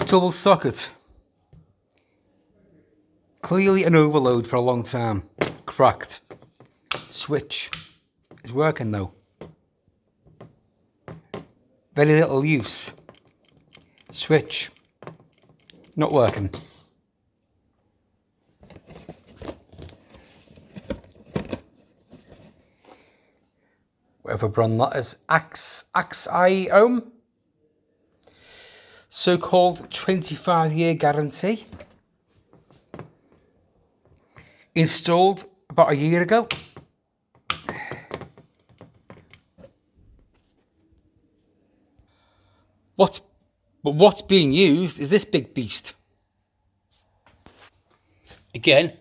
Double socket. Clearly an overload for a long time. Cracked. Switch is working though. Very little use. Switch not working. Whatever brand that is. Axi ohm. So-called 25-year guarantee. Installed about a year ago. What's being used is this big beast. Again,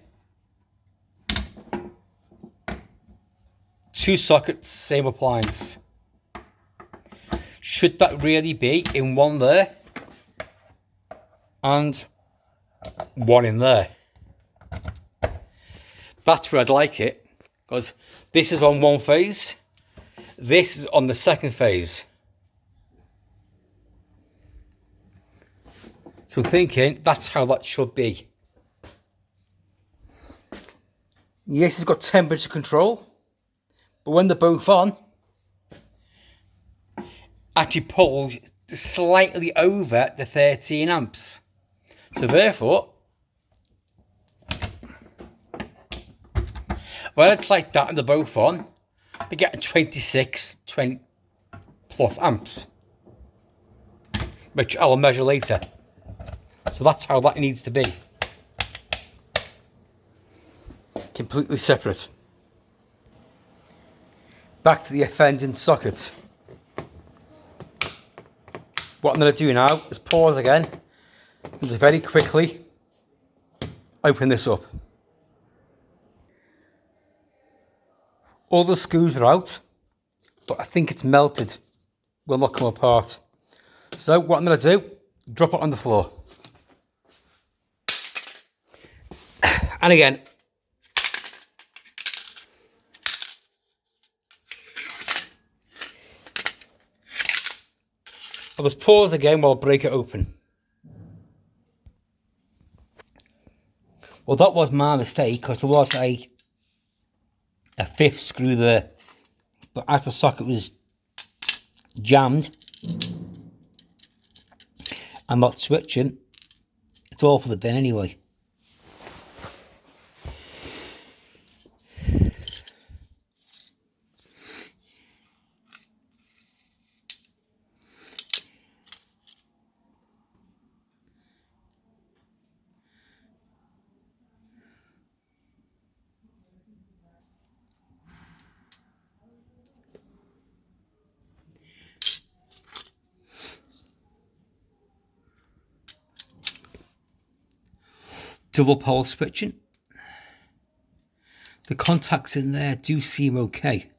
2 sockets, same appliance. Should that really be in one there and one in there? That's where I'd like it, because this is on one phase, this is on the second phase. So I'm thinking that's how that should be. Yes, it's got temperature control, but when they're both on, actually pulls slightly over the 13 amps. So therefore, when it's like that and they're both on, they get 20 plus amps, which I'll measure later. So that's how that needs to be. Completely separate. Back to the offending socket. What I'm going to do now is pause again and just very quickly open this up. All the screws are out, but I think it's melted. Will not come apart. So what I'm going to do, drop it on the floor. And again, I'll just pause again while I break it open. Well, that was my mistake, because there was a 5th screw there. But as the socket was jammed, I'm not switching. It's all for the bin anyway. Double pole switching. The contacts in there do seem okay.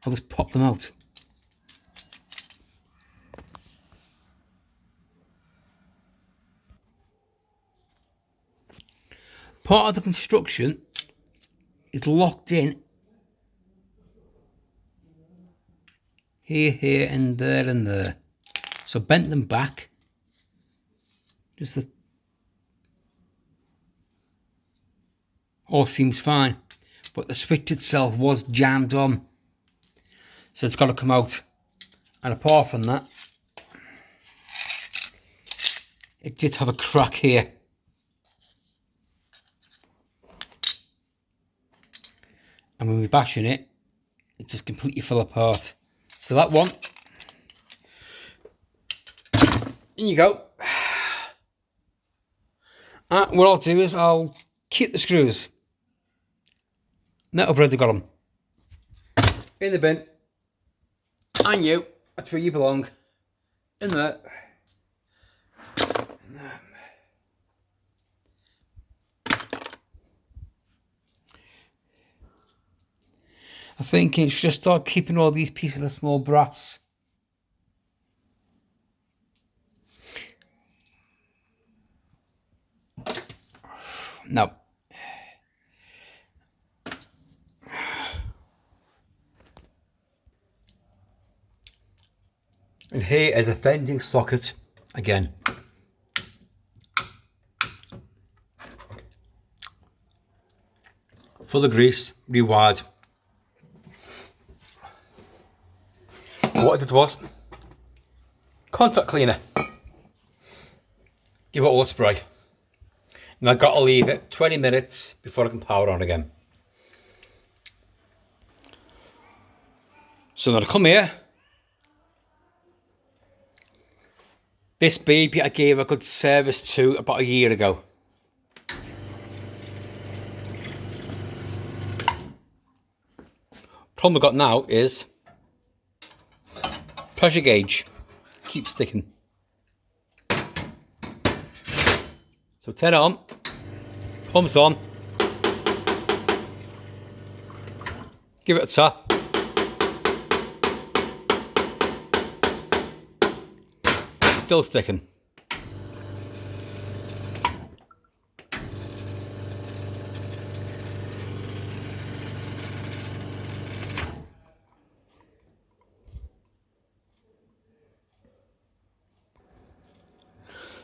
I'll just pop them out. Part of the construction is locked in here, and there. So bent them back. All seems fine, but the switch itself was jammed on, so it's got to come out. And apart from that, it did have a crack here. And when we're bashing it, it just completely fell apart. So that one, in you go. What I'll do is I'll keep the screws. Now I've already got them in the bin. And you, that's where you belong. In there. I think it should just start keeping all these pieces of small brass. No. And here is a vending socket again. Full of grease, rewired. What I did was contact cleaner. Give it all a spray. And I've got to leave it 20 minutes before I can power on again. So then I come here. This baby I gave a good service to about a year ago. Problem I've got now is pressure gauge keeps sticking. So turn it on, pumps on, give it a tap. Still sticking.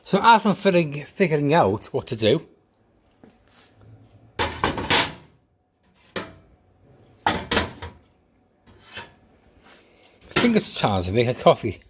So as I'm figuring out what to do, I think it's time to make a coffee.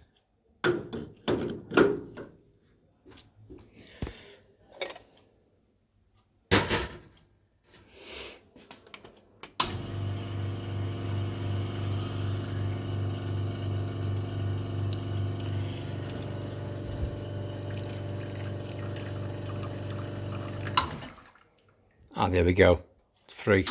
And there we go, it's free.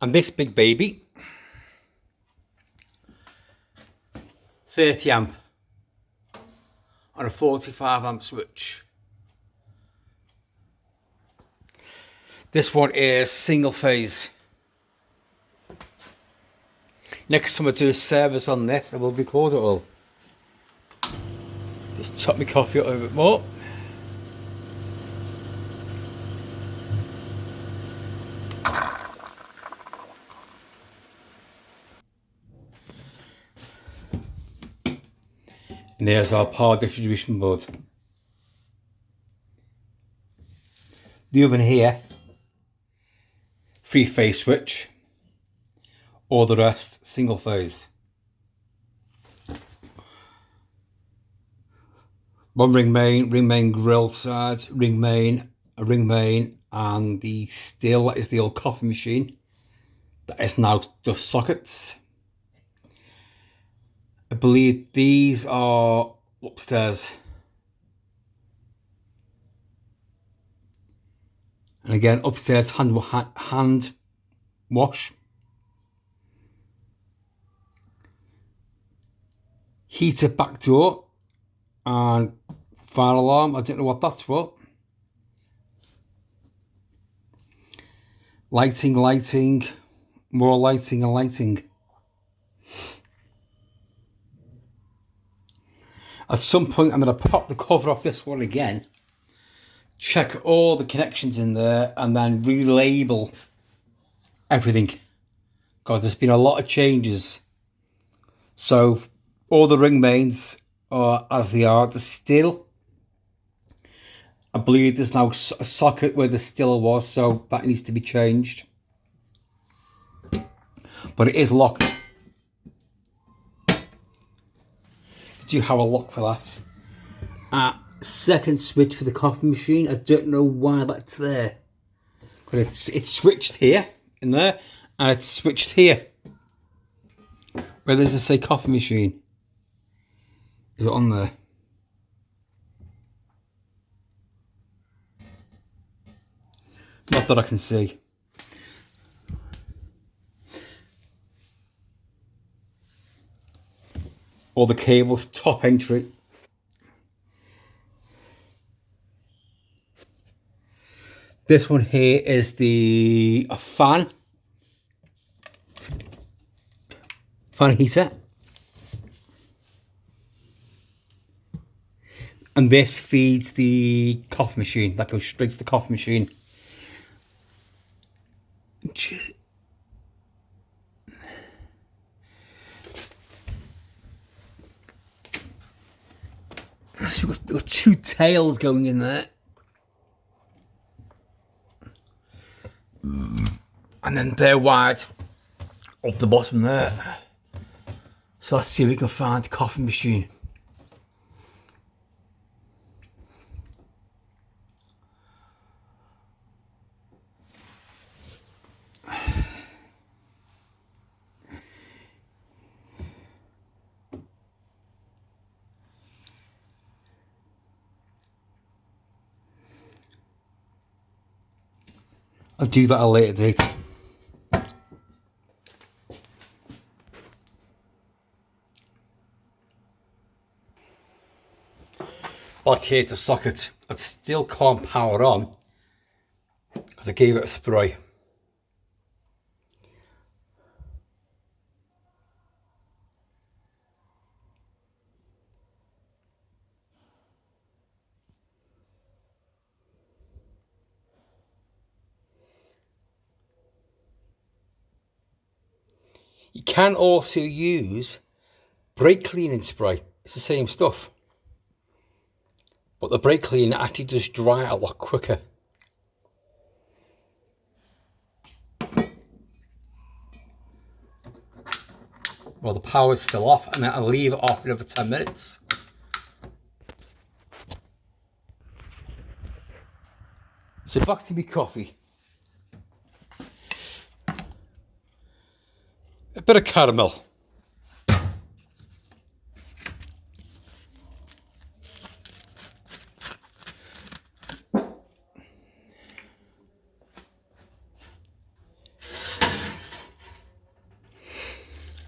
And this big baby, 30 amp on a 45 amp switch. This one is single phase. Next time I do a service on this, I will record it all. Just top my coffee up a bit more. And there's our power distribution board. The oven here, 3-phase switch. All the rest, single phase. One ring main grill side, a ring main, and the still is the old coffee machine. That is now just sockets. I believe these are upstairs. And again, upstairs hand wash. Heater back door and fire alarm. I don't know what that's for. Lighting, more lighting and lighting. At some point, I'm going to pop the cover off this one again, check all the connections in there, and then relabel everything. Because there's been a lot of changes. So, all the ring mains are as they are. There's still, I believe there's now a socket where the still was, so that needs to be changed. But it is locked. Do you have a lock for that? Second switch for the coffee machine. I don't know why that's there, but it's switched here in there, and it's switched here. Where does it say coffee machine? Is it on there? Not that I can see. All the cables, top entry. This one here is the fan heater. And this feeds the coffee machine. That goes straight to the coffee machine. So we've got two tails going in there. And then they're wired up the bottom there. So let's see if we can find the coffee machine. I'll do that at a later date. Back here to socket. I still can't power on because I gave it a spray. You can also use brake cleaning spray. It's the same stuff. But the brake cleaner actually does dry a lot quicker. Well, the power's still off, and then I'll leave it off for another 10 minutes. So back to my coffee. A bit of caramel.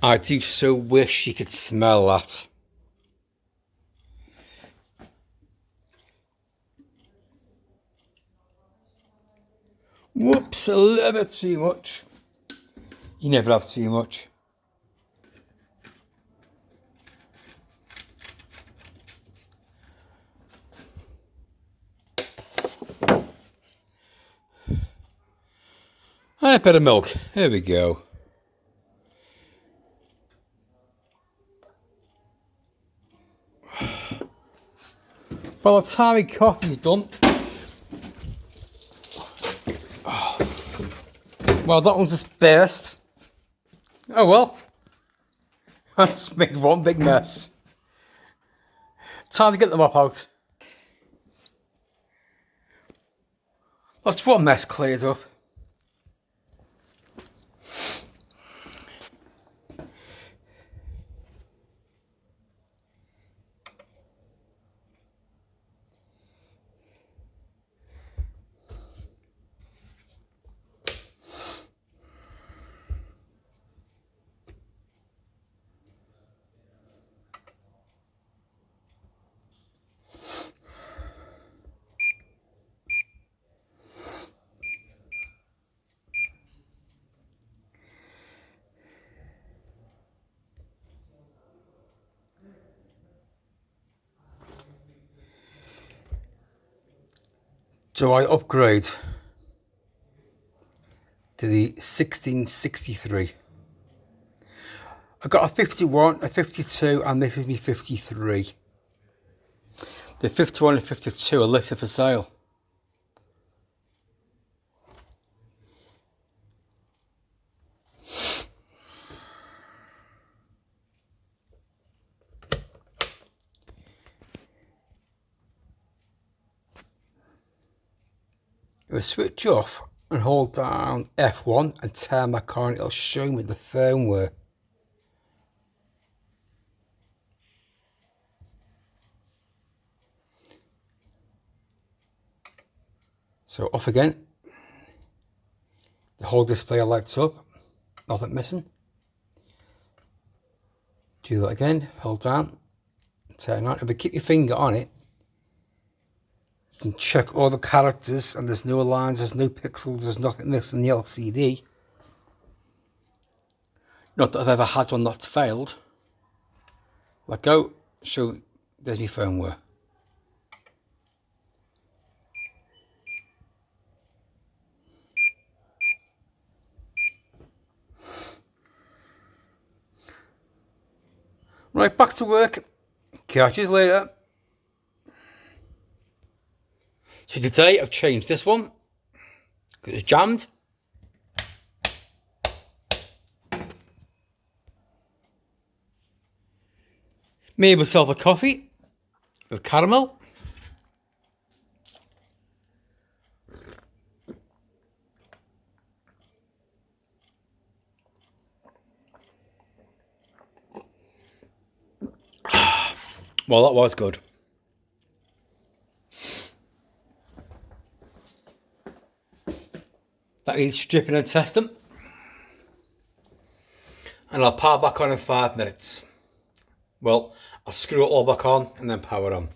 I do so wish you could smell that. Whoops, a little bit too much. You never have too much. And a bit of milk. There we go. By the time my coffee's done, well, that one's just burst. Oh well, that's made one big mess. Time to get the mop out. That's one mess cleared up. So I upgrade to the 1663. I got a 51, a 52, and this is me 53. The 51 and 52 are listed for sale. If I switch off and hold down F1 and turn back on, it'll show me the firmware. So off again. The whole display lights up, nothing missing. Do that again, hold down, turn on. If you keep your finger on it, you can check all the characters, and there's no lines, there's no pixels, there's nothing missing in the LCD. Not that I've ever had one that's failed. Let go, so there's my firmware. Right, back to work. Catch you later. So today I've changed this one because it's jammed. Made myself a coffee with caramel. Well, that was good. That needs stripping and testing. And I'll power back on in 5 minutes. Well, I'll screw it all back on and then power on.